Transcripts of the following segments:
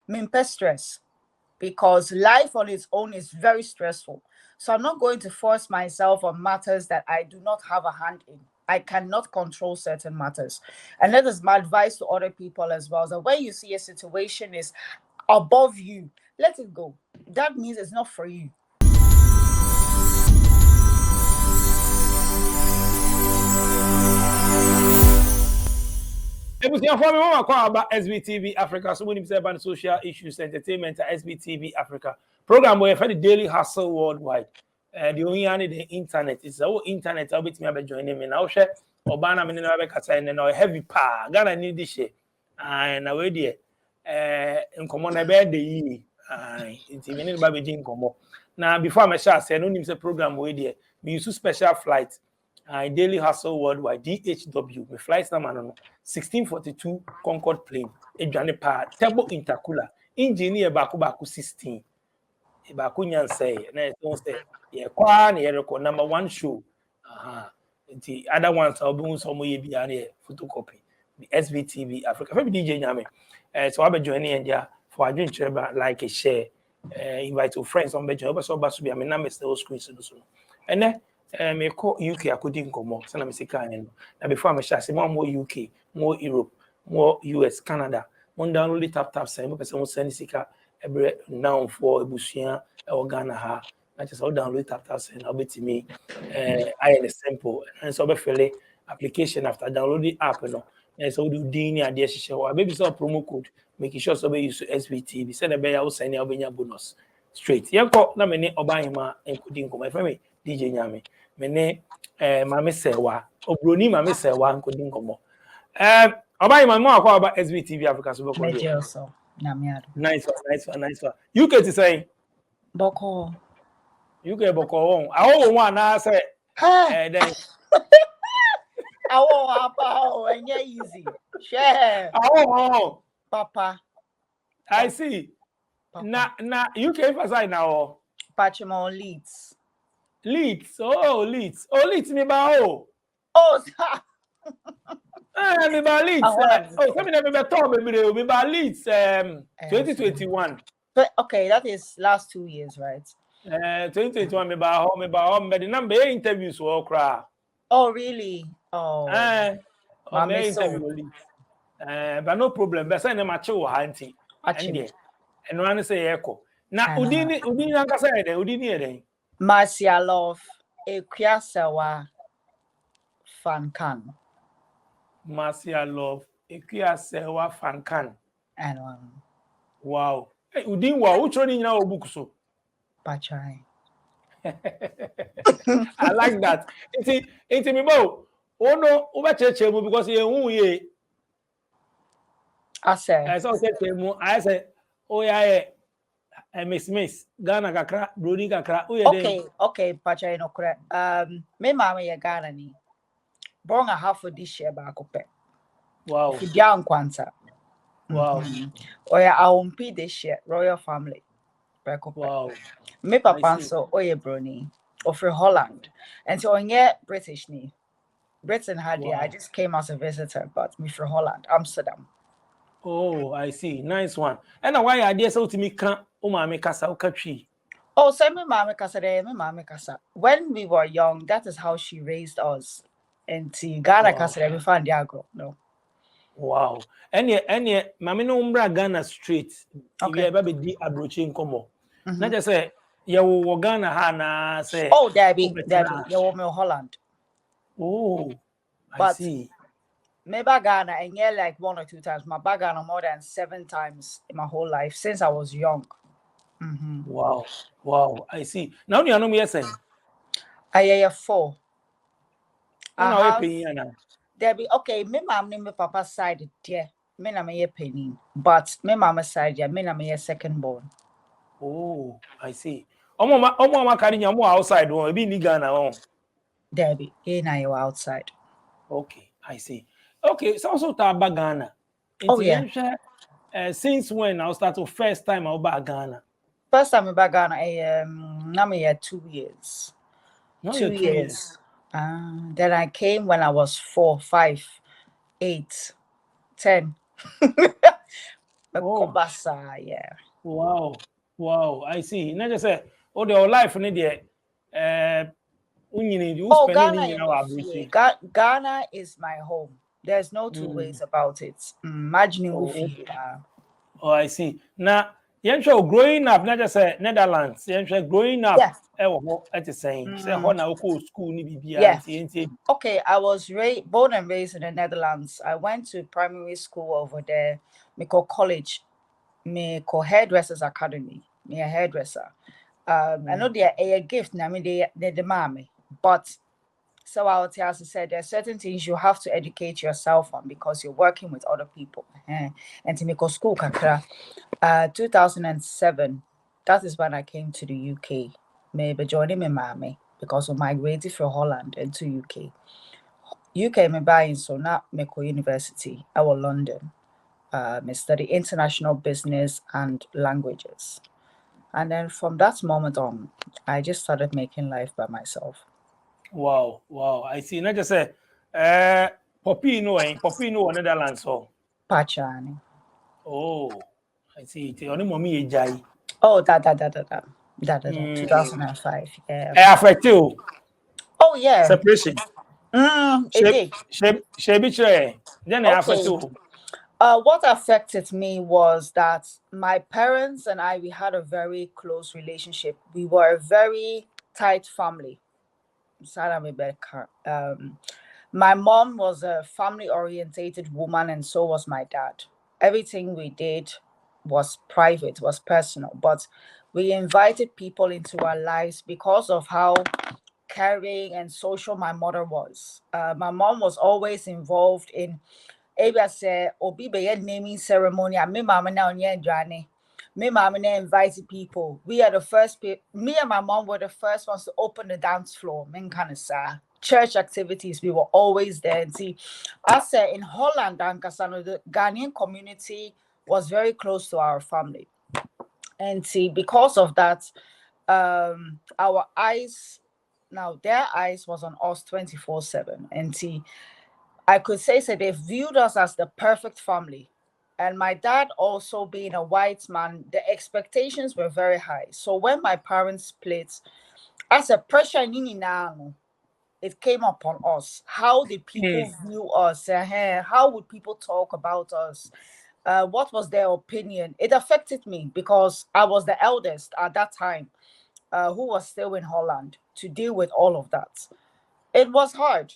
Mimpe stress, because life on its own is very stressful. So I'm not going to force myself on matters that I do not have a hand in. I cannot control certain matters. And that is my advice to other people as well. So when you see a situation is above you, let it go. That means it's not for you. About SBTV Africa, so many people about social issues, entertainment, SBTV Africa program where for the daily hustle worldwide. The only the internet is our internet. I'll be joining me now. Share Obana minina bekasa and now heavy power. Ghana need this shit. And now we there. In common a bed the it's even baby in common. Now before I share, say no name say program we there. We use special flight. Daily hustle worldwide DHW. My flights number no 1642 Concorde plane. Edwane pa turbo intercooler. Engineer baku 16. Baku nyan say na don't say yeah kwa na record number 1 show. The other ones I'll be some way be an photocopy. The SVTV Africa. Maybe DJ Nyame. So I'll be joining India for a drink like a share. Invite your friends on Benjamin. But so basu be I mean number still screen so. And then me call UK I couldn't come up. So na me say kan na before me share say more UK, more Europe, more US, Canada. One download it tap send person send sika every now for ebusia or Ghana ha. I just all download tap send I'll be to me I in simple and so be feel application after download the app you know. And so do dini ade hihye maybe so promo code making sure so be use SVTV send a be ya send ya obenya bonus straight. Yenko na me ne obahema enkudi nko my friend DJ Nyame me ne mame sewa obroni mame sewa nkudi nkomo obahema mo akwa about SVTV Africa so boko Major so Nyame nice one UK to say boko UK boko I one na say then and yeah, easy. Share. Oh, Papa. I see. Papa. Na UK emphasize now. Pachimo Leeds. Leeds. Oh, me ba oh. Oh, me ba Leeds. Oh, come me ba talk me ba Leeds 2021. Okay, that is last 2 years, right? 2021 me ba home, but the number interviews were cry. Oh, really? Oh. Me interview but no problem. But say na mache wo hanti. And one say echo. Na udini anka say dey, udini dey. Marcia Love Ekwiasewa Fankan. Marcia Love Ekwiasewa Fankan. And wow. Hey, udin wa ucho ni nyina obuku so. Pachai. I like that. It's me bo. Oh no, over cheche mu because you hu ye. I say. I saw cheche mu. I say, oh yeah, Miss Ghana kakra, Bruni kakra. Okay, Pachai no correct. Me mama ye Ghana ni. Born a half of this year back up. Wow. Fidian Kwanta. Wow. Oya awumpi this year, royal family. Wow. Me papa so oye Bruni, of Holland. And so on ye British ni. Britain had I just came as a visitor, but me from Holland, Amsterdam. Oh, I see. Nice one. And why idea so to me can umame kasa ukatri. Oh, so me mama kasa. When we were young, that is how she raised us. And to Ghana kasa we found Diagro. No. Wow. And ye mama no umbra Ghana straight. Okay. If you di abrochi nkomo. Na just say ye wo Ghana ha na say. Oh, Debbie. Ye wo me Holland. Oh, I see. Me back Ghana and yeah, like 1 or 2 times. My back Ghana more than 7 times in my whole life since I was young. Wow, I see. Now you know me saying. I hear 4. Debbie, okay, me mom name me papa side there. Me na me penny, but me mama side yeah, me na me second born. Oh, I see. Mama carry you outside one, be in Ghana on. Debbie, na you outside. Okay, I see. Okay, so also about Ghana. Oh yeah. Since when I started first time about Ghana? First time about Ghana, now me 2 years. 2 years. Then I came when I was 4, 5, 8, 10. Oh, Yeah. wow. Wow. I see. Not just say, oh, the life in there. You Oh, spending Ghana, in you our must see. ability. Ghana is my home. There's no two ways about it. Imagine Oh, Ufi. okay. Oh, I see. Now, you're growing up, not just say Netherlands. You're growing up. Yeah. At the same. Say, how Mm, now school ni yeah. BBI. Okay, I was born and raised in the Netherlands. I went to primary school over there. Me call college. Me call hairdressers academy. Me a hairdresser. I know they're a gift. I mean, they demand me, but so our Tiasi said there are certain things you have to educate yourself on because you're working with other people. And to make school kakra, 2007, that is when I came to the UK. Maybe joining my mommy because we migrated from Holland into UK. UK me buying so now me go university. I was London. Me study international business and languages. And then from that moment on, I just started making life by myself. Wow, wow. I see. Not just say, Poppy no Netherlands. So, Pachani. oh, I see. Only mommy jai. Oh, that 2005. Yeah. I affect you. Oh, yeah. Separation. It did. She then I affect Okay. you. What affected me was that my parents and I, we had a very close relationship. We were a very tight family. Sarah Rebecca. My mom was a family orientated woman, and so was my dad. Everything we did was private, was personal, but we invited people into our lives because of how caring and social my mother was. My mom was always involved in Abia say obi be naming ceremony and me mama na onye Johnny. Me mama na invited people. We are the first people. Me and my mom were the first ones to open the dance floor. Men kind of sa church activities. We were always there. And see, I said in Holland and Kasano, the Ghanaian community was very close to our family. And see, because of that, our eyes now their eyes was on us 24/7. And see, I could say so they viewed us as the perfect family. And my dad also being a white man, the expectations were very high. So when my parents split, as a pressure now, it came upon us. How did people view us? How would people talk about us? What was their opinion? It affected me because I was the eldest at that time, who was still in Holland to deal with all of that. It was hard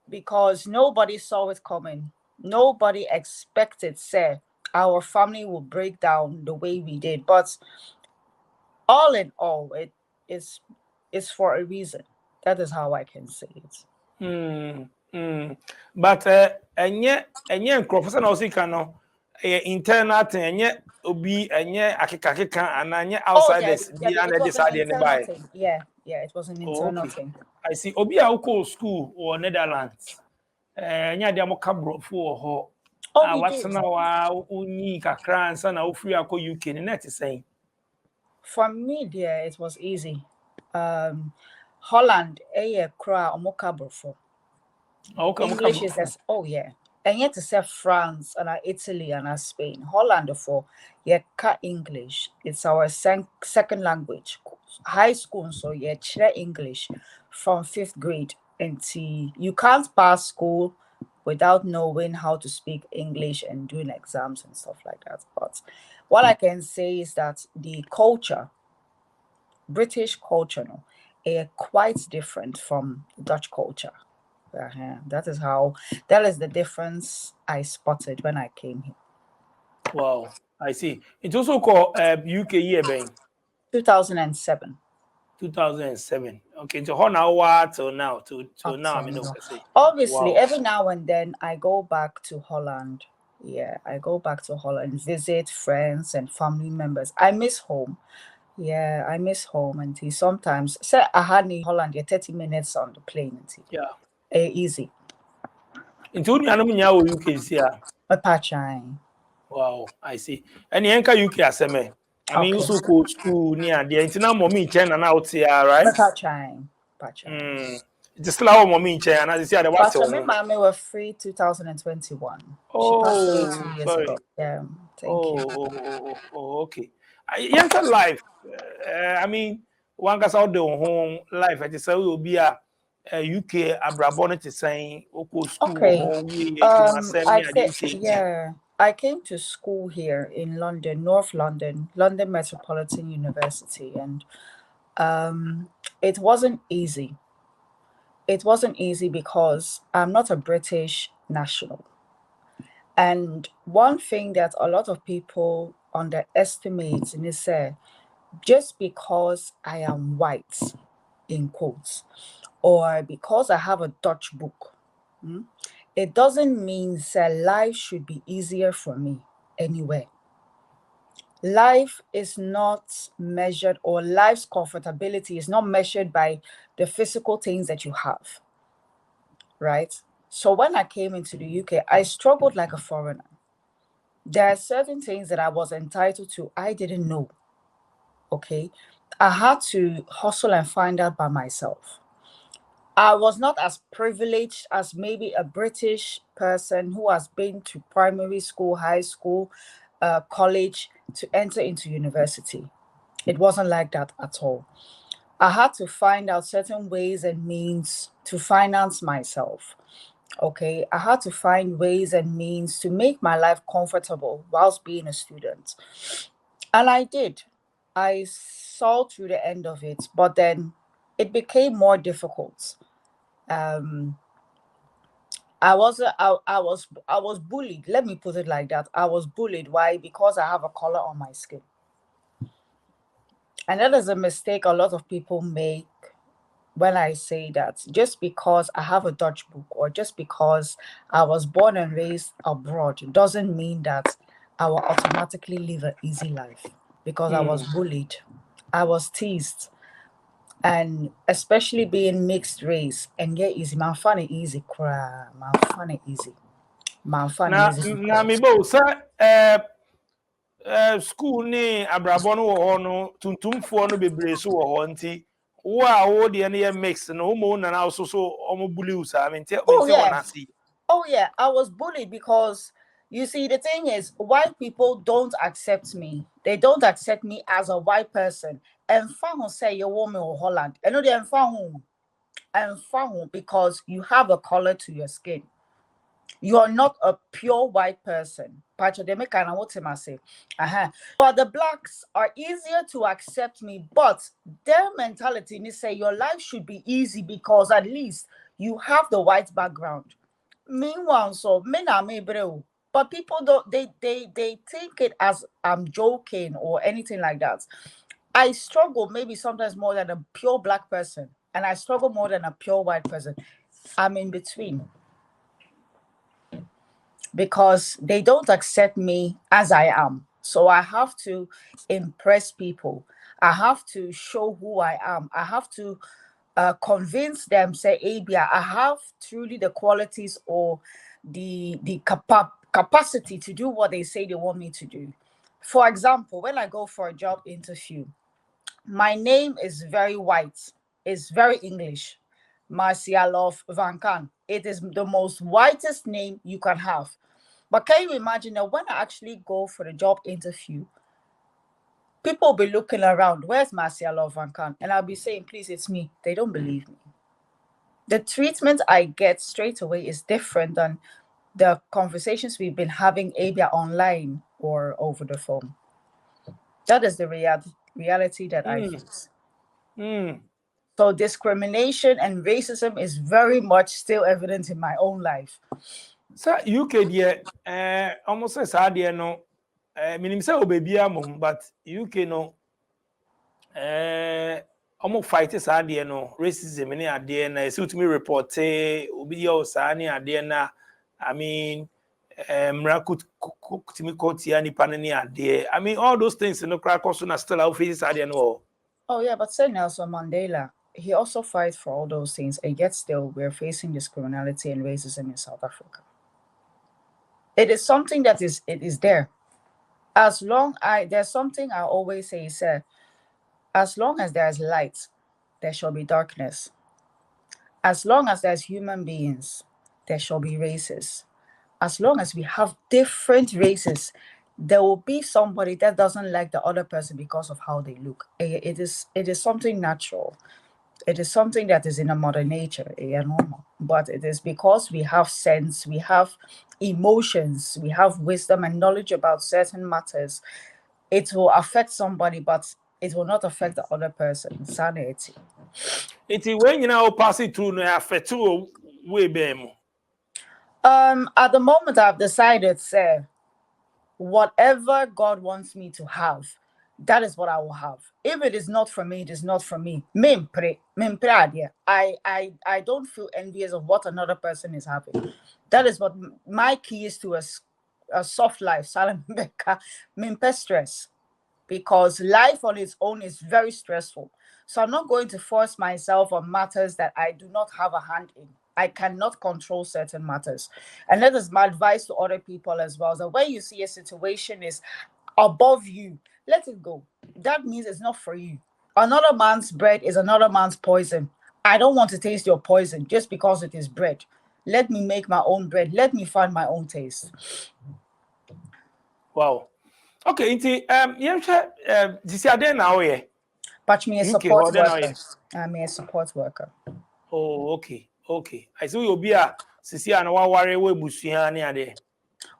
because nobody saw it coming. Nobody expected, say, our family will break down the way we did. But all in all, it is for a reason. That is how I can say it. But enye professor na osika no internal thing enye obi enye akeka and enye Oh, outsiders Debbie, bi Debbie, and it was an decide any internal buy. thing. Yeah, yeah, it was an Oh, internal okay. thing. I see. Obi a uko school or Netherlands. Nya dia mo kabrofo ho. Oh, Ah, we what's did. na wa unyi kakra ansa na ofiri akọ UK ni net saying. For me, dear, it was easy. Holland, kra omokabrofo. Okay, mo English is kabrofo. as oh yeah. And yet to say France and Italy and Spain. Holland for yeah English. It's our second language. High school so yeah English from fifth grade until you can't pass school without knowing how to speak English and doing exams and stuff like that. But what I can say is that the culture, British culture, no, are quite different from Dutch culture. That is the difference I spotted when I came here. Wow, I see. It also called UK year bang 2007 2007. Okay, so how now what till now till up now I till mean now. okay say. Obviously, Wow. every now and then I go back to Holland. Yeah, I go back to Holland, visit friends and family members. I miss home. Yeah, I miss home and sometimes say I had in Holland, you're 30 minutes on the plane and Yeah. easy. Into you know nya wo UK here. A patchine. Wow, I see. And you enter UK aseme. I mean, you Okay. also go school near the internal mommy China now out here, right? A patchine. Patchine. Hmm. Just allow mommy in chair, and as you see, the what's But me, mommy were free 2021. She passed away 2 years sorry. ago. Yeah, thank you. Okay. Young life. I mean, one gets out the home life. I just say we will be a UK abrabon to saying Oko school Okay. or we must send me a change. I came to school here in London, North London, London Metropolitan University, and it wasn't easy. It wasn't easy because I'm not a British national. And one thing that a lot of people underestimate is just because I am white, in quotes, or because I have a Dutch book, it doesn't mean that life should be easier for me anywhere. Life is not measured, or life's comfortability is not measured by the physical things that you have, right? So when I came into the UK, I struggled like a foreigner. There are certain things that I was entitled to, I didn't know. Okay. I had to hustle and find out by myself. I was not as privileged as maybe a British person who has been to primary school, high school, college to enter into university. It wasn't like that at all. I had to find out certain ways and means to finance myself. Okay. I had to find ways and means to make my life comfortable whilst being a student. And I did. I saw through the end of it, but then it became more difficult. Um, I was bullied. Let me put it like that. I was bullied. Why? Because I have a color on my skin. And that is a mistake a lot of people make when I say that. Just because I have a Dutch book, or just because I was born and raised abroad, doesn't mean that I will automatically live an easy life. Because I was bullied, I was teased, and especially being mixed race, and yet easy. Man, funny easy, cry. Man, funny easy. Man, funny easy. Now, me both, sir. School ni abrabɔ no wɔ hɔ no tuntumfoɔ no bebree so wɔ hɔ nti wo a wo deɛ no yɛ mix no wo ma wo nana so ɔmo bully wo saa mente Oh wɔn yeah. ase. Oh yeah. I was bullied because you see the thing is white people don't accept me. They don't accept me as a white person. And found say you want me in Holland. I know they found because you have a color to your skin. You are not a pure white person. Pacho de me kana what I say. But the blacks are easier to accept me, but their mentality is say your life should be easy because at least you have the white background. Meanwhile, so men are me bro. But people don't they take it as I'm joking or anything like that. I struggle maybe sometimes more than a pure black person, and I struggle more than a pure white person. I'm in between because they don't accept me as I am. So I have to impress people. I have to show who I am. I have to convince them, say, Abia, I have truly the qualities or the capacity to do what they say they want me to do. For example, when I go for a job interview, my name is very white. It's very English. Marcialof Vankan. It is the most whitest name you can have. But can you imagine that when I actually go for the job interview, people will be looking around, where's Marcialof Vankan? And I'll be saying, please, it's me. They don't believe me. The treatment I get straight away is different than the conversations we've been having either online or over the phone. That is the reality that I face. So discrimination and racism is very much still evident in my own life. So UK deɛ almost sɛ saa deɛ no menim sɛ obebia mom but UK no ɔmo fight saa deɛ no racism ne adeɛ na ɛsɛ utumi report obi yɛ o saa ne adeɛ na I mean miracle kutumi kotia nipa ne adeɛ I mean all those things no crack also na still our faces saa deɛ no. Oh yeah, but say Nelson Mandela, he also fights for all those things, and yet still we're facing discriminality and racism in South Africa. It is something that it is there. As long there's something I always say, sir, as long as there is light, there shall be darkness. As long as there's human beings, there shall be races. As long as we have different races, there will be somebody that doesn't like the other person because of how they look. It is something natural. It is something that is in a modern nature, normal. But it is because we have sense, we have emotions, we have wisdom and knowledge about certain matters. It will affect somebody, but it will not affect the other person. Sanity. when you now pass it through no affect way bem. At the moment, I've decided, sir, whatever God wants me to have, that is what I will have. If it is not for me, it is not for me. I don't feel envious of what another person is having. That is what my key is to a soft life. Salam Becca, stress, because life on its own is very stressful. So I'm not going to force myself on matters that I do not have a hand in. I cannot control certain matters. And that is my advice to other people as well. So when you see a situation is above you, let it go. That means it's not for you. Another man's bread is another man's poison. I don't want to taste your poison just because it is bread. Let me make my own bread. Let me find my own taste. Wow. Okay, this are now here. But me a UK support or then worker. I'm a support worker. Oh, okay. I see you'll be a sisi and one worry we busia near there.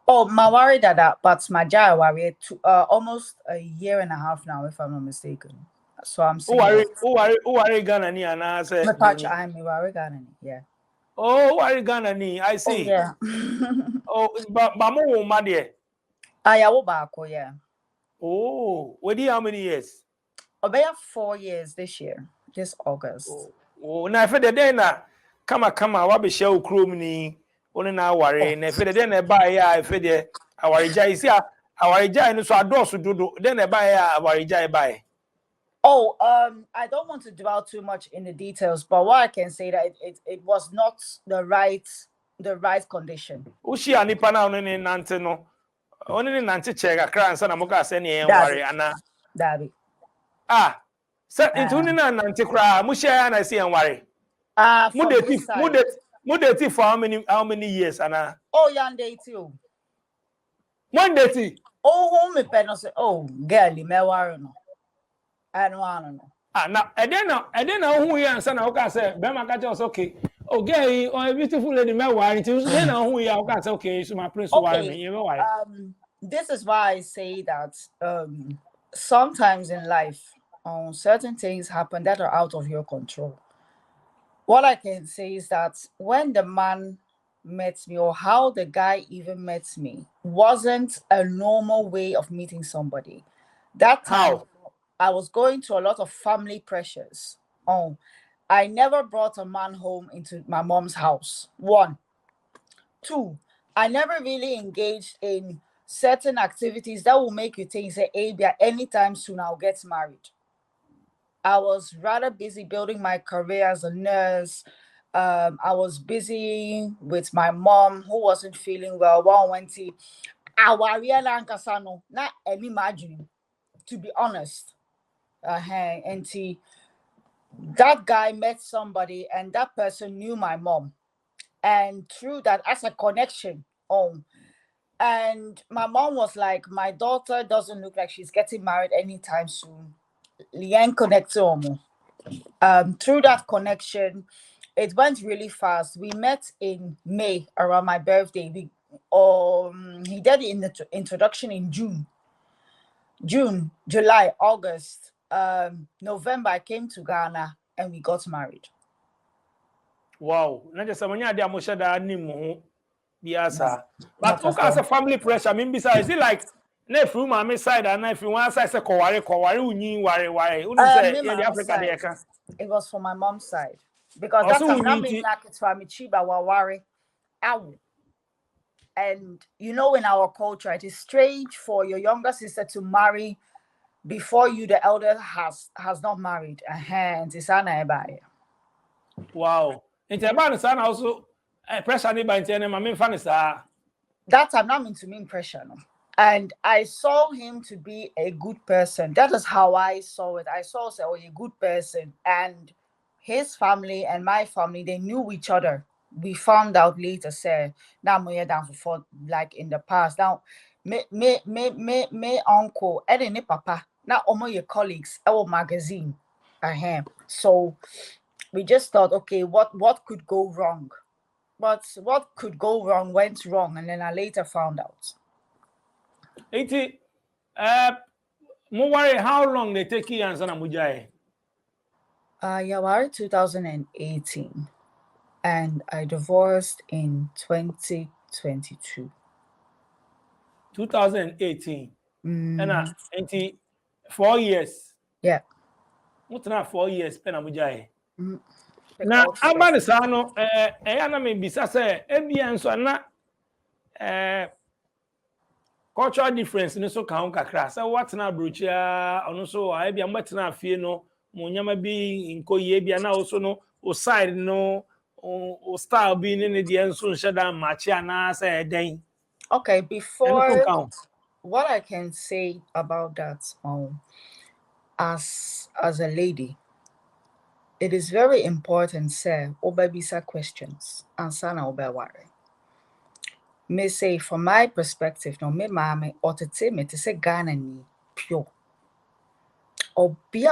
Oh, my worry that, but my jai worry almost a year and a half now, if I'm not mistaken. So I'm single. Who worry Ghana ni and I say My patch, I'm a worry Ghanaian, yeah. Oh, worry Ghana ni, I Oh see. yeah. Oh, but mo ma there. I will back, yeah. Oh, what do you how many years? About 4 years this year, this August. Oh, na fe de den na kama wa be share okrom ni oni na worry Oh. na fe de den na ba ya fe de awari jai si awari jai no so adosu dodo den na ba ya awari jai ba. Oh, I don't want to dwell too much in the details, but what I can say that it was not the right condition. Ushi anipa na oni ni nante no. Oni ni nante che kakra ansa na muka se ne Daddy, worry ana. daddy. So into ni na nante kra mu share na se en worry. From which side? Mu date for how many years ana? Oh, yeah, and they too. One date. Oh, me pen say, oh, girlie, me worry no. I don't know. Now and then who ya ansa na muka se be ma ka che okay. Oh girl, oh a beautiful lady me worry. Then who ya muka say okay, so my prince worry me. Okay. You worry. This is why I say that sometimes in life, certain things happen that are out of your control. What I can say is that when the man met me, or how the guy even met me, wasn't a normal way of meeting somebody. That time, How? I was going through a lot of family pressures. Oh, I never brought a man home into my mom's house. One. Two, I never really engaged in certain activities that will make you think, say, hey, anytime soon I'll get married. I was rather busy building my career as a nurse. I was busy with my mom who wasn't feeling well. One went to not any imagine, to be honest. And that guy met somebody, and that person knew my mom. And through that, as a connection, and my mom was like, my daughter doesn't look like she's getting married anytime soon. Lien connected. Through that connection, it went really fast. We met in May around my birthday. He did the introduction in June, July, August, November. I came to Ghana and we got married. Wow. Na just amanya dia mo shada ni mo biasa. But Not at okay, as all. a family pressure, I mean besides, is it like na if my side and if one side say koware unyi ware. Unu say Me, yeah, the my Africa side. dey ka. It was for my mom's side because that Also time not me unyi naked for me chiba wawari. Ow. And in our culture, it is strange for your younger sister to marry before you, the elder, has not married. And it's wow. Inte ba no sa na also pressure ni ba inte na ma me fa ni sa. that time not mean to me impression. And I saw him to be a good person. That is how I saw it. I saw say, oh, a good person. And his family and my family, they knew each other. We found out later, say, now me down for like in the past. Now, me uncle, and then papa, now omo your colleagues, our magazine, so we just thought, okay, what could go wrong? But what could go wrong went wrong, and then I later found out. Mo worry how long they take you answer na mujai. Yeah, we're 2018, and I divorced in 2022. 2018. And 4 years. Yeah. What na 4 years pen na mujai. Na Because aba ne saa no na me bisa say ebia nso na cultural difference ne so ka kakra say what na brochia ono so ebia mbetena afie no mo nyama bi nkoye bia na also no o side no o style bi ne de nso nhye da match ana say den. okay, Eno so before count. what I can say about that, as a lady, it is very important, sir, obebisa questions and sana obeware. May say from my perspective, no me mama or to say Ghana ni pure. Or be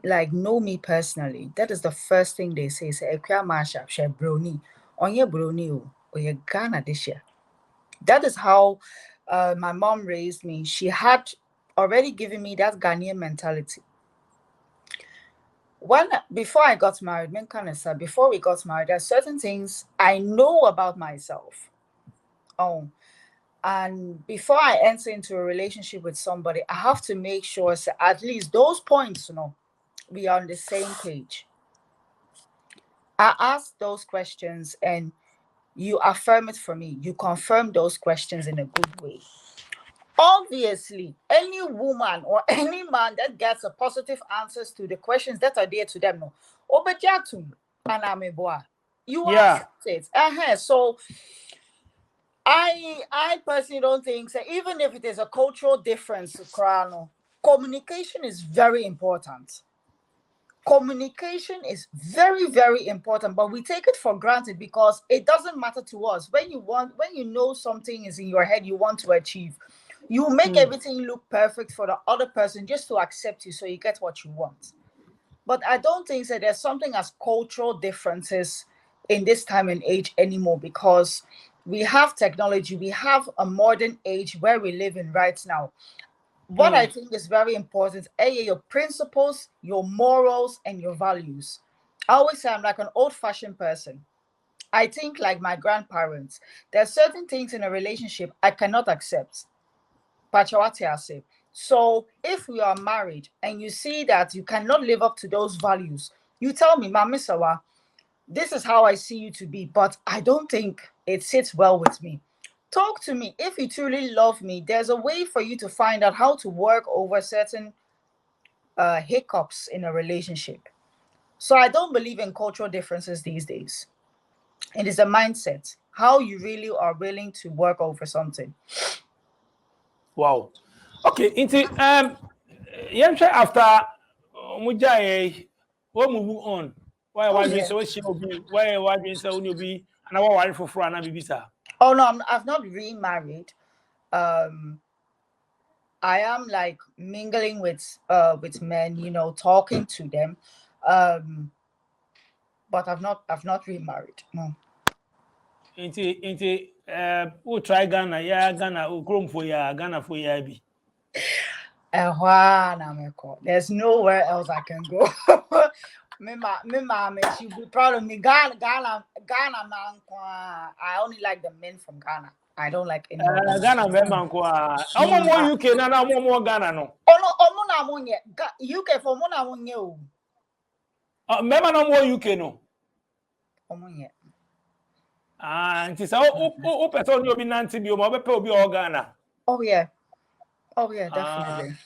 like know me personally. That is the first thing they say. Say ekwa mashup, she brony. Onye brony or ye Ghana this year. That is how my mom raised me. She had already given me that Ghanaian mentality. Before I got married, before we got married, there are certain things I know about myself. Oh, and before I enter into a relationship with somebody, I have to make sure at least those points, we are on the same page. I ask those questions and you affirm it for me. You confirm those questions in a good way. Obviously, any woman or any man that gets a positive answers to the questions that are there to them, no, obejatum anameboa, you accept it. So I personally don't think so. Even if it is a cultural difference, communication is very important. Communication is very, very important, but we take it for granted because it doesn't matter to us. When you know something is in your head you want to achieve, you make everything look perfect for the other person just to accept you so you get what you want. But I don't think that there's something as cultural differences in this time and age anymore because we have technology, we have a modern age where we live in right now. What I think is very important, your principles, your morals, and your values. I always say I'm like an old-fashioned person. I think like my grandparents. There are certain things in a relationship I cannot accept. Pachawati I say. So if we are married and you see that you cannot live up to those values, you tell me, Mama Sawa, this is how I see you to be, but I don't think it sits well with me. Talk to me. If you truly love me, there's a way for you to find out how to work over certain hiccups in a relationship. So I don't believe in cultural differences these days. It is a mindset, how you really are willing to work over something. Wow. Okay, into after mujai we move on. Why we so she will be why we say will be and our worry for and bibisa. Oh no, I've not remarried. I am like mingling with men, talking to them. But I've not remarried. No. Into we try Ghana, yeah, Ghana, chrome for ya, Ghana for ya be. There's nowhere else I can go. Me mama, she'll be proud of me. Ghana, man. I only like the men from Ghana. I don't like any other. Ghana member kwa. Omo mo UK na omo mo Ghana no. Omo na mo nye. UK for mo na mo nye o. Member no mo UK no. Omo nye. Nti sa o person ni obi nanti bi o mo be pe obi o Ghana. Oh yeah, definitely.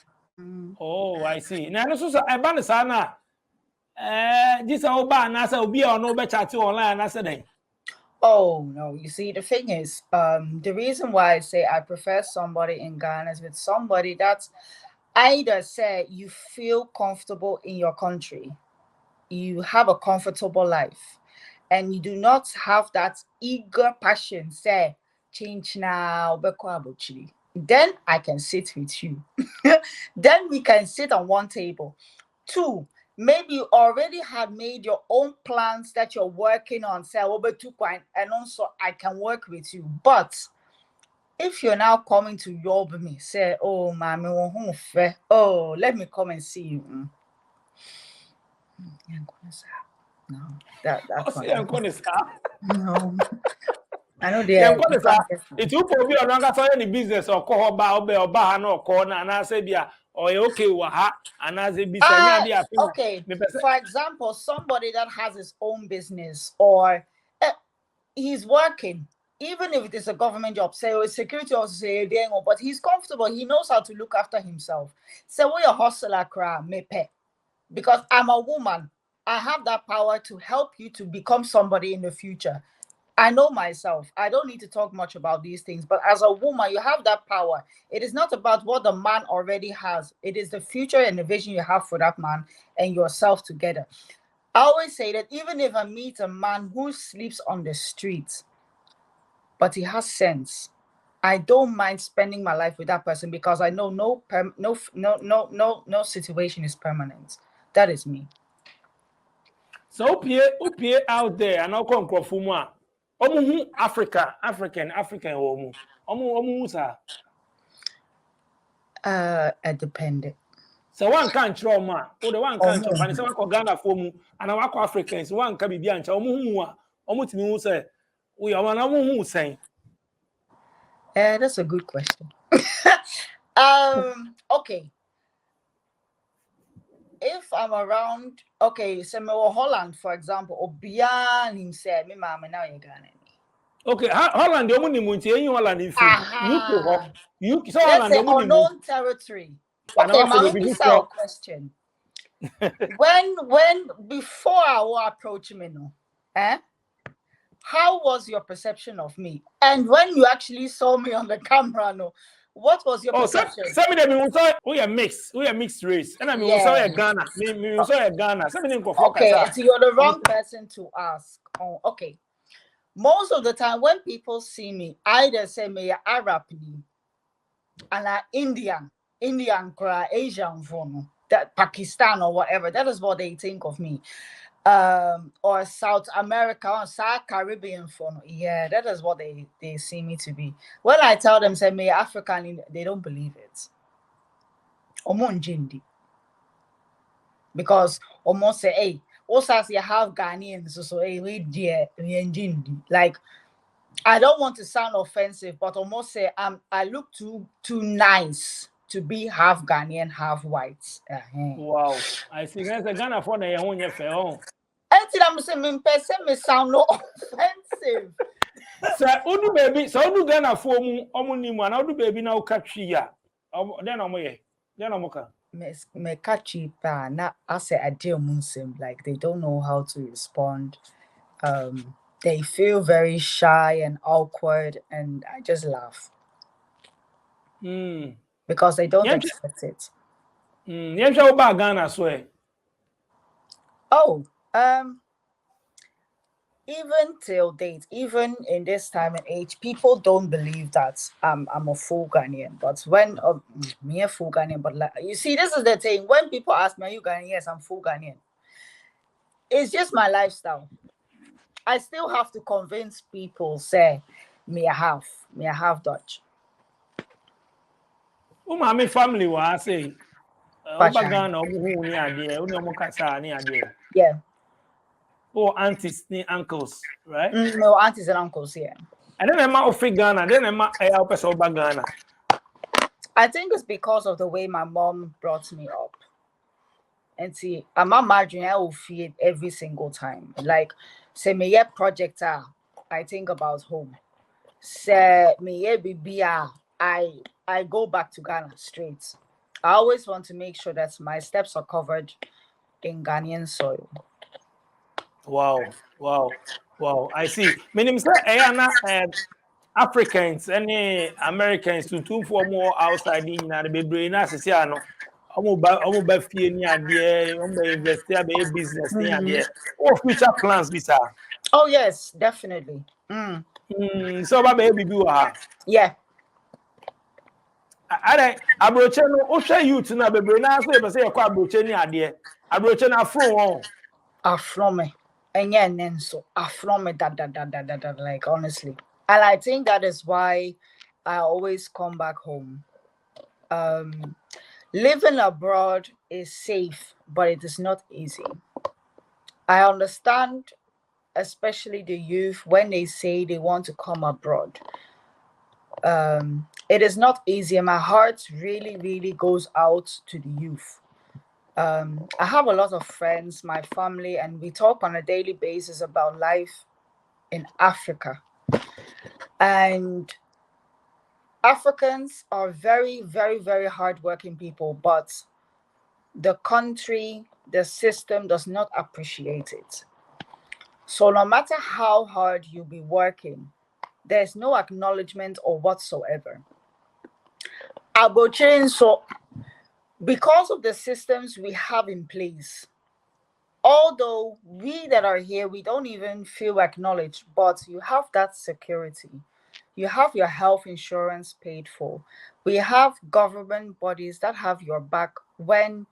Oh, I see. Now no so e ba ne sa na this o ba na sa obi o no be chat online na say den. Oh no, you see the thing is, the reason why I say I prefer somebody in Ghana is with somebody that's either say you feel comfortable in your country. you have a comfortable life and you do not have that eager passion, say, change now, then I can sit with you. Then we can sit on one table. Two, maybe you already had made your own plans that you're working on, say, and also I can work with you. But if you're now coming to yob me, say, oh, mommy, oh, let me come and see you. No, that's no. I know they are. It will be a longer for any business or call ba no corner and I say bia or okay waha and as a business. Okay. For example, somebody that has his own business or he's working, even if it is a government job, say or a security officer, but he's comfortable, he knows how to look after himself. So we a hustler cry me pay. Because I'm a woman, I have that power to help you to become somebody in the future. I know myself. I don't need to talk much about these things, but as a woman, you have that power. It is not about what the man already has. It is the future and the vision you have for that man and yourself together. I always say that even if I meet a man who sleeps on the street, but he has sense, I don't mind spending my life with that person because I know no situation is permanent. That is me. So upie out there and okon krofumwa. African omu sa. Dependent. So one can't trauma, or the one can't trauma, and so one Ghana for mu, and I Africans, one can be biancha, omu say, we are one saying. That's a good question. Okay. If I'm around, okay, so Holland, for example, Obian himself, me mama now you Ghana. Okay, Holland, the only munti, any Holland in you so let's say unknown territory. Okay, mama, me say a question. when before I will approach me, no, how was your perception of me? And when you actually saw me on the camera, no, what was your perception? Some of them we are mixed race. And I mean, we saw Ghana. We saw Ghana. Some of them okay, so you're the wrong person to ask. Oh, okay. Most of the time, when people see me, either say me Arab and Indian, Asian from that Pakistan or whatever. That is what they think of me. Or South America or South Caribbean from. Yeah, that is what they see me to be. When I tell them say me African, they don't believe it. Omonjindi. Because almost say, hey, also as you have Ghanaians, so hey, we dear Njindi. Like, I don't want to sound offensive, but almost say I look too nice to be half Ghanaian, half white. Wow, I see. There's a Ghana for the own your fair. I'm saying, person me sound no offensive. So, Udu baby, so Udu Ghana for Omunimu, and Udu baby now catch ya. Then I'm okay. Me catchy pa na I say I deal munsem, like they don't know how to respond. They feel very shy and awkward, and I just laugh. Because they don't expect it. Ghana, swear. Oh, even till date, even in this time and age, people don't believe that I'm a full Ghanaian. But when me a full Ghanaian, but like, you see, this is the thing. When people ask me, "Are you Ghanaian?" Yes, I'm full Ghanaian. It's just my lifestyle. I still have to convince people, say, me a half Dutch. My family was say, Ghana, yeah. Oh, aunties, uncles, right? No, aunties and uncles, yeah. And then I'm out of Ghana, then I'm out Ghana. I think it's because of the way my mom brought me up. And see, I'm not margin, I will feed every single time. Like, say, me a projector, I think about home. Say, me a baby, I go back to Ghana straight. I always want to make sure that my steps are covered in Ghanaian soil. Wow. I see. Many say Africans, any Americans to two for more outside in the baby no. Omo ba fie ni ade, omo invest be business ni ade. Oh, future plans bisa. Oh yes, definitely. So ba be bibi wa ha. Yeah. Are abroche no wo hwe youth na bebre na so e be say e kwa abroche ni ade. Abroche na afro won. Afrome. And yeah, and then so afrome that like honestly. And I think that is why I always come back home. Living abroad is safe, but it is not easy. I understand, especially the youth, when they say they want to come abroad. It is not easy, and my heart really, really goes out to the youth. I have a lot of friends, my family, and we talk on a daily basis about life in Africa. And Africans are very, very, very hardworking people, but the country, the system does not appreciate it. So no matter how hard you be working, there's no acknowledgement or whatsoever. Aboche, so because of the systems we have in place, although we that are here, we don't even feel acknowledged, but you have that security. You have your health insurance paid for. We have government bodies that have your back when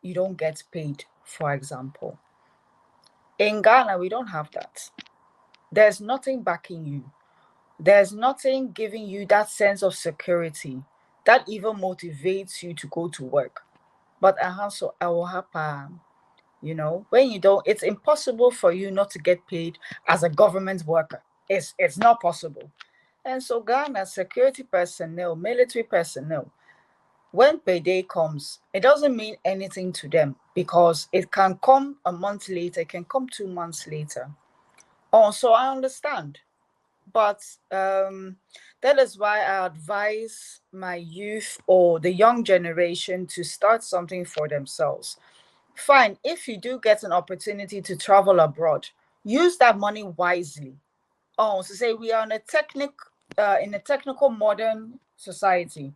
you don't get paid, for example. In Ghana, we don't have that. There's nothing backing you. There's nothing giving you that sense of security that even motivates you to go to work. But so I will happen. When you don't, it's impossible for you not to get paid as a government worker. It's not possible. And so Ghana security personnel, military personnel, when payday comes, it doesn't mean anything to them because it can come a month later, it can come 2 months later. Oh, so I understand. But that is why I advise my youth or the young generation to start something for themselves. Fine, if you do get an opportunity to travel abroad, use that money wisely. Oh, so say we are in a technical modern society.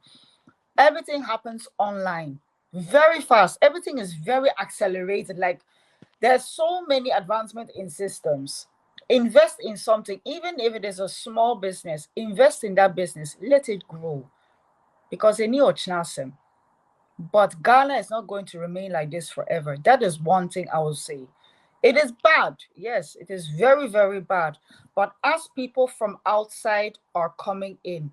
Everything happens online, very fast. Everything is very accelerated. Like there's so many advancement in systems. Invest in something, even if it is a small business. Invest in that business. Let it grow, because they need a. But Ghana is not going to remain like this forever. That is one thing I will say. It is bad. Yes, it is very, very bad. But as people from outside are coming in,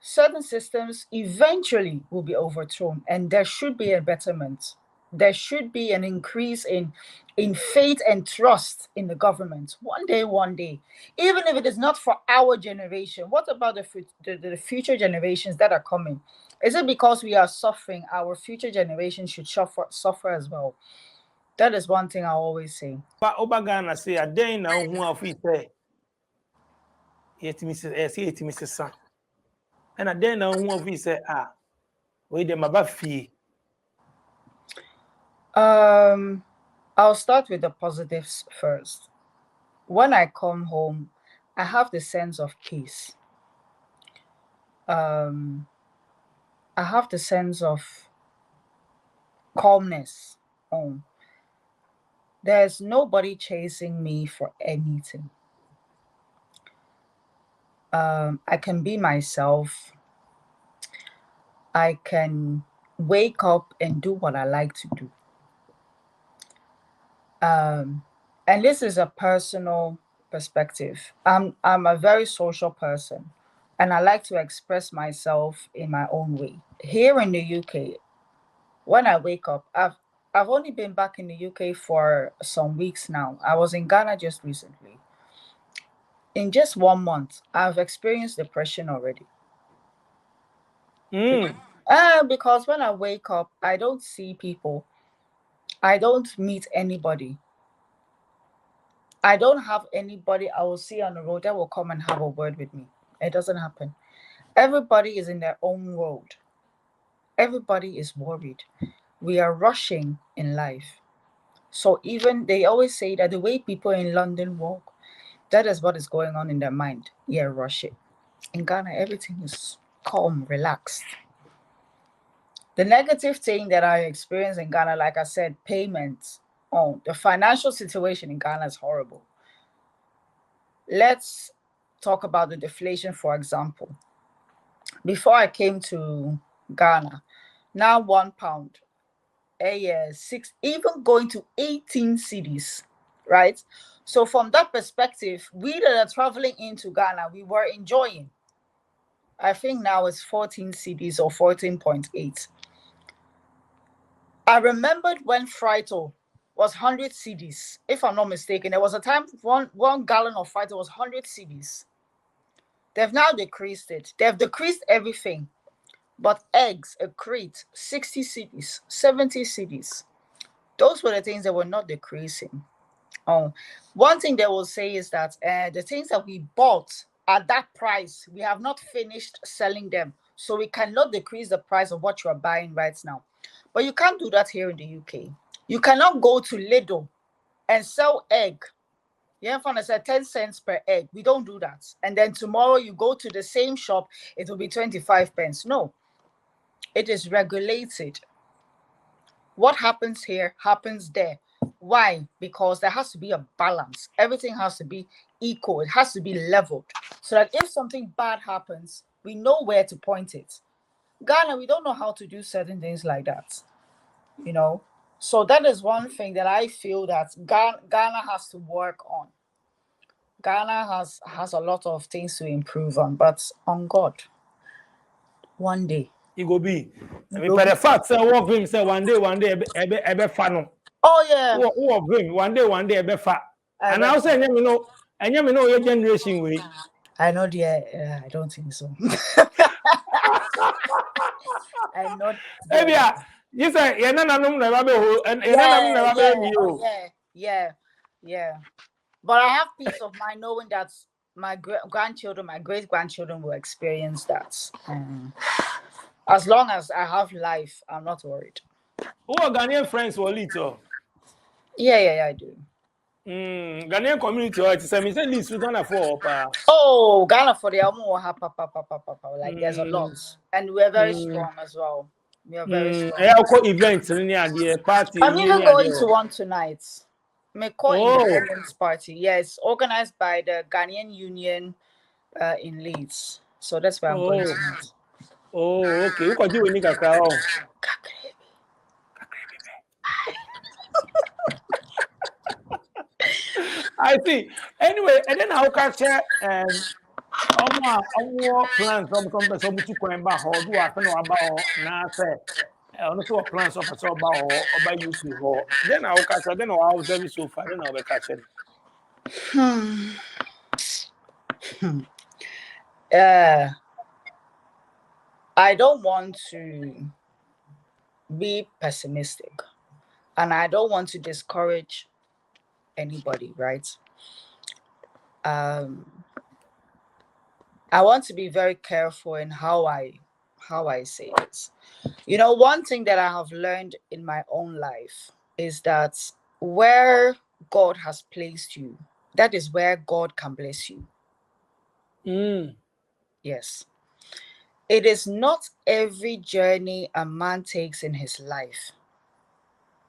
certain systems eventually will be overthrown, and there should be a betterment. There should be an increase in faith and trust in the government. One day, even if it is not for our generation, what about the future generations that are coming? Is it because we are suffering, our future generations should suffer as well? That is one thing I always say. Ba oba Ghana say aden na hu afi say yetimi sesa. And aden na hu afi say we dem aba fie. I'll start with the positives first. When I come home, I have the sense of peace. I have the sense of calmness. There's nobody chasing me for anything. I can be myself. I can wake up and do what I like to do. And this is a personal perspective. I'm a very social person, and I like to express myself in my own way. Here in the UK, when I wake up, I've only been back in the UK for some weeks now. I was in Ghana just recently. In just 1 month, I've experienced depression already. Because when I wake up, I don't see people. I don't meet anybody. I don't have anybody I will see on the road that will come and have a word with me. It doesn't happen. Everybody is in their own world. Everybody is worried. We are rushing in life. So even they always say that the way people in London walk, that is what is going on in their mind. Yeah, rush it. In Ghana, everything is calm, relaxed. The negative thing that I experience in Ghana, like I said, payments. Oh, the financial situation in Ghana is horrible. Let's talk about the deflation, for example. Before I came to Ghana, now £1, a year, six, even going to 18 cities, right? So from that perspective, we that are traveling into Ghana, we were enjoying. I think now it's 14 cities or 14.8. I remembered when Frito was 100 cedis. If I'm not mistaken, there was a time one gallon of Frito was 100 cedis. They've now decreased it. They've decreased everything. But eggs, a crate, 60 cedis, 70 cedis. Those were the things that were not decreasing. One thing they will say is that the things that we bought at that price, we have not finished selling them. So we cannot decrease the price of what you are buying right now. But you can't do that here in the UK. You cannot go to Lidl and sell egg. You have to say 10 cents per egg. We don't do that. And then tomorrow you go to the same shop, it will be 25 pence. No, it is regulated. What happens here happens there. Why? Because there has to be a balance. Everything has to be equal. It has to be leveled. So that if something bad happens, we know where to point it. Ghana, we don't know how to do certain things like that. You know? So that is one thing that I feel that Ghana has to work on. Ghana has a lot of things to improve on, but on God, one day. It go be. I mean, but the fact say work him say one day, ebe fa. Oh yeah. Work him one day, ebe fa. And I say, you know, your generation way. I know I don't think so. I'm not. Maybe you say you're not never be and yeah. But I have peace of mind knowing that my grandchildren, my great grandchildren will experience that. As long as I have life, I'm not worried. Who are Ghanaian friends for little? Yeah, I do. Ghanaian community, it's a list Ghana for. Oh, Ghana for the like there's a lot, and we're very strong as well. We are very strong. Events in the party. I'm even going to one tonight. Independence Party. Yes, organized by the Ghanaian Union in Leeds. So that's where I'm going tonight. Oh, okay. Who could you win a crowd? I see. Anyway, and then I'll catch plans some to coin back or do I know about now say also plans of us about UK. Then I'll catch it. Then I'll observe so far. Then I'll be catching. I don't want to be pessimistic, and I don't want to discourage anybody, right? I want to be very careful in how I say this. You know, one thing that I have learned in my own life is that where God has placed you, that is where God can bless you. Yes. It is not every journey a man takes in his life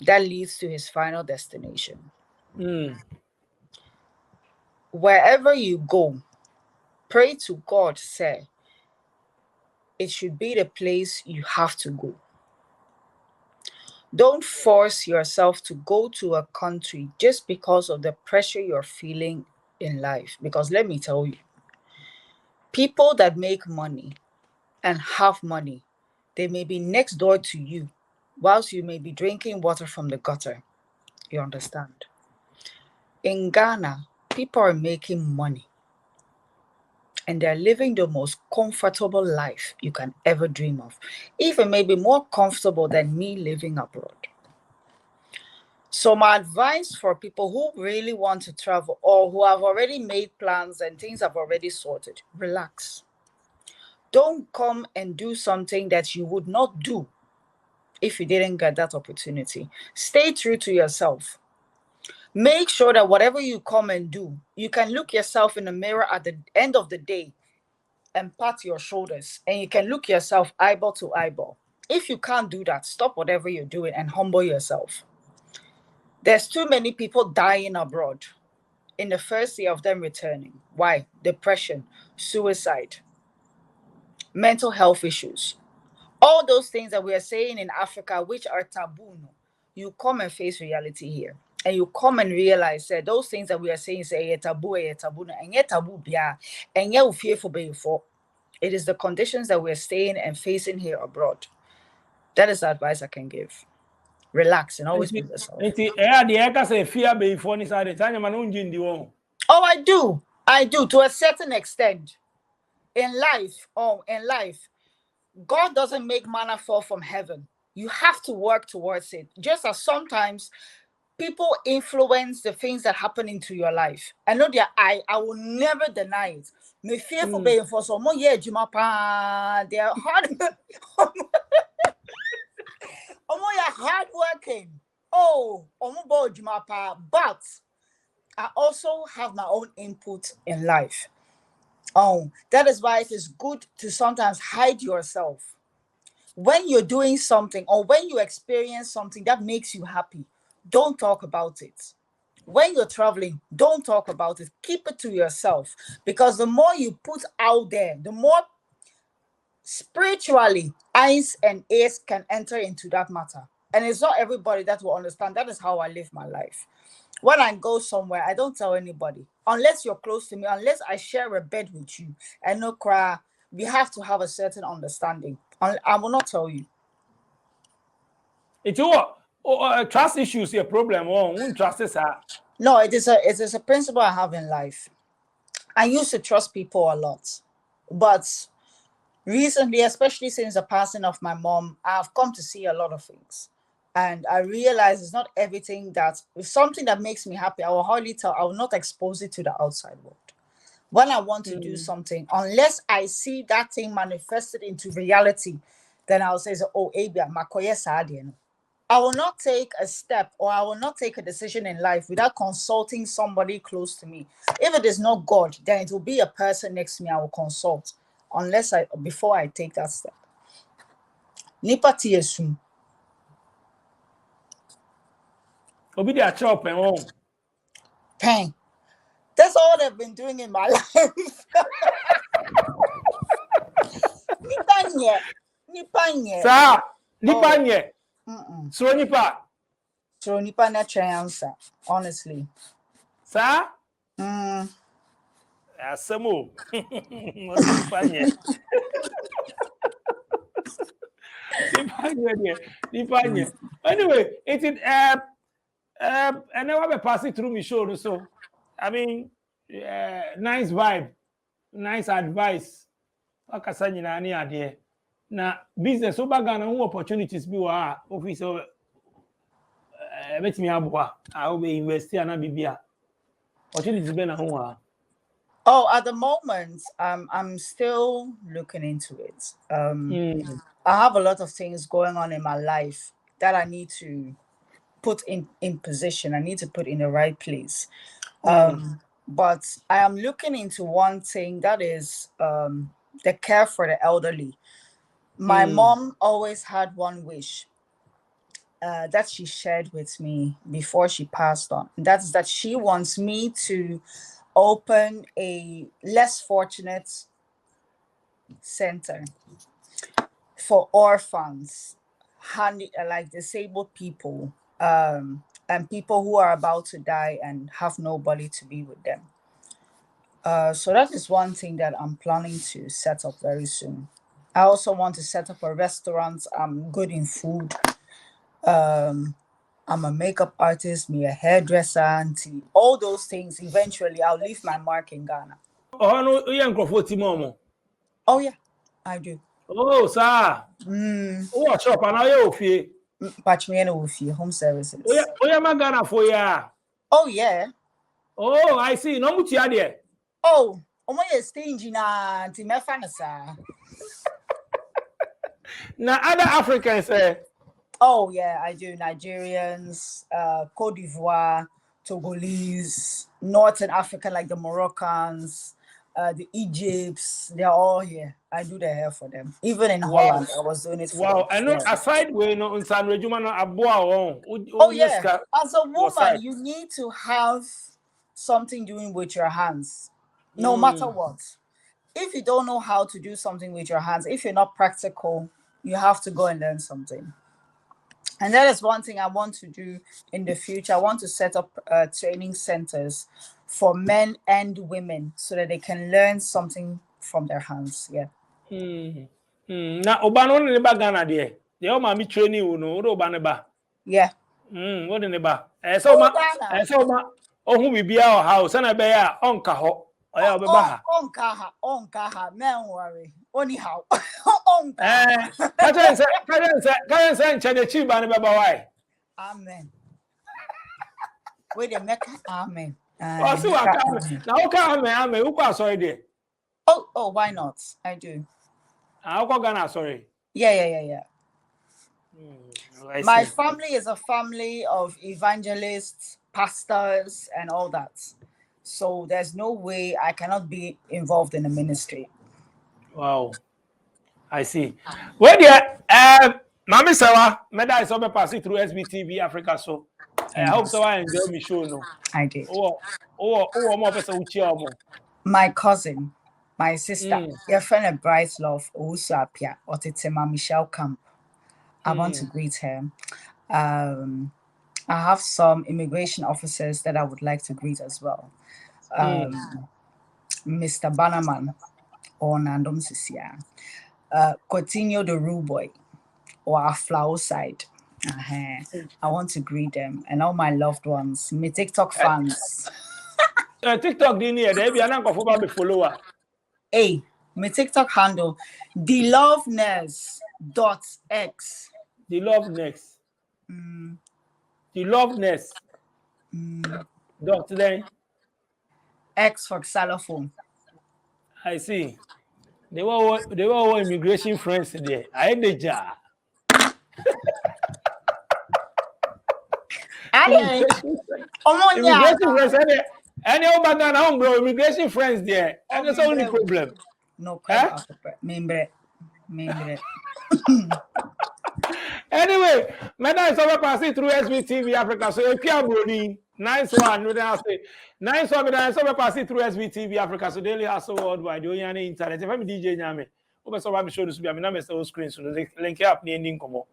that leads to his final destination. Wherever you go, pray to God, say, it should be the place you have to go. Don't force yourself to go to a country just because of the pressure you're feeling in life. Because let me tell you, people that make money and have money, they may be next door to you, whilst you may be drinking water from the gutter. You understand? In Ghana, people are making money and they're living the most comfortable life you can ever dream of, even maybe more comfortable than me living abroad. So my advice for people who really want to travel or who have already made plans and things have already sorted, relax. Don't come and do something that you would not do if you didn't get that opportunity. Stay true to yourself. Make sure that whatever you come and do, you can look yourself in the mirror at the end of the day and pat your shoulders, and you can look yourself eyeball to eyeball. If you can't do that, stop whatever you're doing and humble yourself. There's too many people dying abroad in the first year of them returning. Why? Depression, suicide, mental health issues. All those things that we are saying in Africa, which are taboo, you come and face reality here. And you come and realize that those things that we are saying say taboo, and yet taboo, and yet fearful for. It is the conditions that we're staying and facing here abroad. That is the advice I can give. Relax and always be yourself. Oh, I do to a certain extent. In life, God doesn't make manna fall from heaven. You have to work towards it. Just as sometimes people influence the things that happen into your life. I know that I will never deny it. Me fearful being for some more year, they are hard. Hard working. But I also have my own input in life. That is why it is good to sometimes hide yourself. When you're doing something or when you experience something that makes you happy, don't talk about it. When you're traveling, don't talk about it. Keep it to yourself, because the more you put out there, the more spiritually eyes and ears can enter into that matter. And it's not everybody that will understand. That is how I live my life. When I go somewhere, I don't tell anybody unless you're close to me, unless I share a bed with you and no cry. We have to have a certain understanding. I will not tell you. It's trust issues a problem. Trust is No, it is a principle I have in life. I used to trust people a lot, but recently, especially since the passing of my mom, I've come to see a lot of things. And I realize it's not everything that, if something that makes me happy, I will hardly tell, I will not expose it to the outside world. When I want to do something, unless I see that thing manifested into reality, then I'll say, oh, Abia, Makoye Sadien. I will not take a step or I will not take a decision in life without consulting somebody close to me. If it is not God, then it will be a person next to me I will consult, before I take that step. Nipa tiesu. Obi dey chop and Pain. That's all they've been doing in my life. Nipanye. Sir, nipanye. So nipa. So nipa na answer, honestly. Sir? Asemo. Nipanye. Nipanye. Anyway, it is and then I pass it through me show. So I mean, nice vibe, nice advice. Akasa nyina ani ade. Na business over Ghana who opportunities be wa office betimi aboa. I will be invest na bibia. Opportunities be na ho. Oh, at the moment, I'm still looking into it. I have a lot of things going on in my life that I need to put in position. I need to put in the right place. But I am looking into one thing, that is the care for the elderly. My mom always had one wish that she shared with me before she passed on. That's that she wants me to open a less fortunate center for orphans, like disabled people, and people who are about to die and have nobody to be with them. So that is one thing that I'm planning to set up very soon. I also want to set up a restaurant. I'm good in food. I'm a makeup artist, me a hairdresser, auntie, all those things. Eventually, I'll leave my mark in Ghana. Oh no, you Oh yeah, I do. Oh, sir. Oh, shop and I ofie. Patchmiana Wufi, home services. Oh, yeah, Ghana for ya. Oh yeah. Oh, I see. No mutia there. Oh, omoye stingy na auntie mefanasa. Now other Africans Oh yeah, I do. Nigerians, Cote d'Ivoire, Togolese, Northern African like the Moroccans, the Egypts, they're all here. I do the hair for them. Even in Holland, I was doing it for them. And not aside way no in San Regina Aboa. Oh yeah. As a woman, you need to have something doing with your hands, no matter what. If you don't know how to do something with your hands, if you're not practical, you have to go and learn something. And that is one thing I want to do in the future. I want to set up training centers for men and women so that they can learn something from their hands. Yeah. Now, Obano ne ba Ghana de. They all mami training you know. Obano ba. Yeah. What ne ba? So ma. Oh, who be our house? And I be ya onka ho. Oya obeba ha. Onka ha. Man worry. Only how. Kajen say nche chi ba ne beba why? Amen. Wait the make amen. Now amen. Who kwa sorry there? Oh, why not? I do. How come Ghana sorry? Yeah. My family is a family of evangelists, pastors, and all that. So there's no way I cannot be involved in the ministry. Wow. I see. Well, yeah, Mami Sawa, Meda is over passing through SBTV Africa. So I hope so. I enjoy me show. No, I did. More person my cousin, my sister, your friend of Bright Love, Usapia, Otitema Michelle Camp. I want to greet her. I have some immigration officers that I would like to greet as well. Mr. Bannerman or Nandom Sisia. Coutinho the Rue Boy or a flower side. I want to greet them and all my loved ones, my TikTok fans. TikTok didn't hear there be an uncle follower. Hey, my TikTok handle theloveness.x. Theloveness. Theloveness. Dot then. X for xylophone. I see. They were all immigration friends there. I had the jar. Immigration friends there. Any over Ghana, bro. Immigration friends there. And that's the only problem. No crap. Membre. Anyway, Meda is over passing through SBTV Africa. So if you are Brody, nice one. Nice one. Meda is over passing through SBTV Africa. So daily hustle worldwide. You on the internet. If I'm DJ Nyame, over so I'm sure this will be. I'm not on screen. So link up the ending. Come on.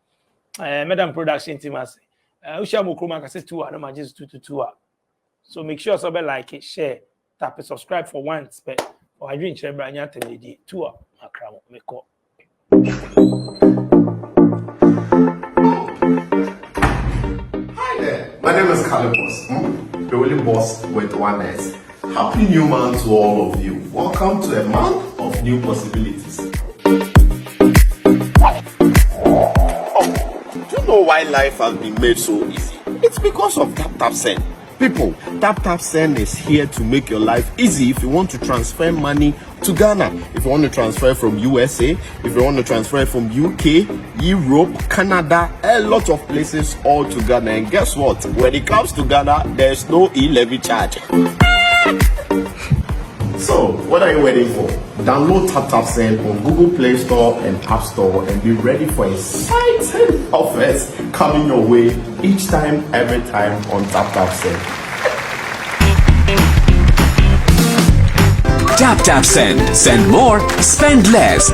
Madam production team has. Usha Mukruma can say 2 hours. No, just 2 to 2 hours. So make sure somebody like it, share, tap it, subscribe for once. Or I drink Branya 2 hours. Make up. Hi there, my name is Calibos, the only boss with one S. Happy new month to all of you. Welcome to a month of new possibilities. Do you know why life has been made so easy? It's because of Tap Send. People, Tap Send is here to make your life easy if you want to transfer money to Ghana, if you want to transfer from USA, if you want to transfer from UK, Europe, Canada, a lot of places all to Ghana. And guess what? When it comes to Ghana, there's no e-levy charge. So, what are you waiting for? Download Tap Send on Google Play Store and App Store and be ready for exciting offers coming your way each time, every time on Tap Send. Tap Send. Send more, spend less.